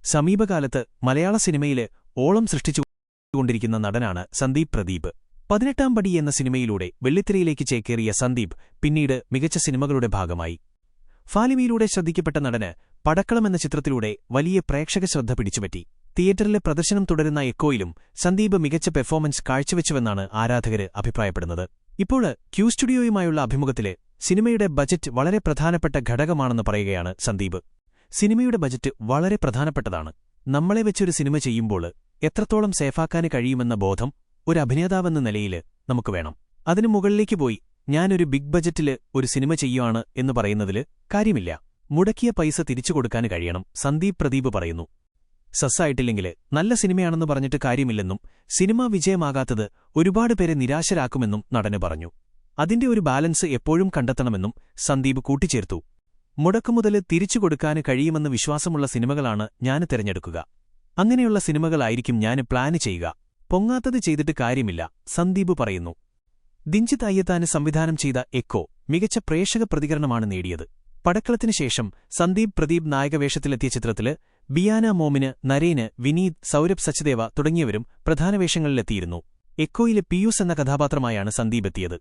സമീപകാലത്ത് മലയാള സിനിമയില് ഓളം സൃഷ്ടിച്ചുകൊണ്ടിരിക്കുന്ന നടനാണ് സന്ദീപ് പ്രദീപ്. 18-ാം പടി എന്ന സിനിമയിലൂടെ വെള്ളിത്തിരയിലേക്ക് ചേക്കേറിയ സന്ദീപ് പിന്നീട് മികച്ച സിനിമകളുടെ ഭാഗമായി. ഫാലിമിയിലൂടെ ശ്രദ്ധിക്കപ്പെട്ട നടന് പടക്കളം എന്ന ചിത്രത്തിലൂടെ വലിയ പ്രേക്ഷക ശ്രദ്ധ പിടിച്ചുപറ്റി. തിയേറ്ററിലെ പ്രദർശനം തുടരുന്ന എക്കോയിലും സന്ദീപ് മികച്ച പെർഫോമൻസ് കാഴ്ചവെച്ചുവെന്നാണ് ആരാധകര് അഭിപ്രായപ്പെടുന്നത്. ഇപ്പോൾ ക്യൂ സ്റ്റുഡിയോയുമായുള്ള അഭിമുഖത്തില് സിനിമയുടെ ബജറ്റ് വളരെ പ്രധാനപ്പെട്ട ഘടകമാണെന്ന് പറയുകയാണ് സന്ദീപ്. സിനിമയുടെ ബജറ്റ് വളരെ പ്രധാനപ്പെട്ടതാണ്. നമ്മളെ വെച്ചൊരു സിനിമ ചെയ്യുമ്പോൾ എത്രത്തോളം സേഫാക്കാന് കഴിയുമെന്ന ബോധം ഒരു അഭിനേതാവെന്ന നിലയിൽ നമുക്ക് വേണം. അതിനു മുകളിലേക്ക് പോയി ഞാനൊരു ബിഗ് ബജറ്റില് ഒരു സിനിമ ചെയ്യുവാണ് എന്ന് പറയുന്നതില് കാര്യമില്ല. മുടക്കിയ പൈസ തിരിച്ചുകൊടുക്കാൻ കഴിയണം. സന്ദീപ് പ്രദീപ് പറയുന്നു. സസ്സായിട്ടില്ലെങ്കില് നല്ല സിനിമയാണെന്ന് പറഞ്ഞിട്ട് കാര്യമില്ലെന്നും സിനിമ വിജയമാകാത്തത് ഒരുപാട് പേരെ നിരാശരാക്കുമെന്നും നടന് പറഞ്ഞു. അതിന്റെ ഒരു ബാലൻസ് എപ്പോഴും കണ്ടെത്തണമെന്നും സന്ദീപ് കൂട്ടിച്ചേർത്തു. മുടക്കുമുതല് തിരിച്ചുകൊടുക്കാന് കഴിയുമെന്ന് വിശ്വാസമുള്ള സിനിമകളാണ് ഞാന് തിരഞ്ഞെടുക്കുക. അങ്ങനെയുള്ള സിനിമകളായിരിക്കും ഞാന് പ്ലാന് ചെയ്യുക. പൊങ്ങാത്തത് ചെയ്തിട്ട് കാര്യമില്ല, സന്ദീപ് പറയുന്നു. ദിഞ്ചിത് അയ്യത്താന് സംവിധാനം ചെയ്ത എക്കോ മികച്ച പ്രേക്ഷക പ്രതികരണമാണ് നേടിയത്. പടക്കളത്തിനു ശേഷം സന്ദീപ് പ്രദീപ് നായകവേഷത്തിലെത്തിയ ചിത്രത്തില് ബിയാന മോമിന്, നരേന്, വിനീത്, സൗരഭ് സച്ദേവ തുടങ്ങിയവരും പ്രധാന വേഷങ്ങളിലെത്തിയിരുന്നു. എക്കോയിലെ പിയൂസ് എന്ന കഥാപാത്രമായാണ് സന്ദീപ് എത്തിയത്.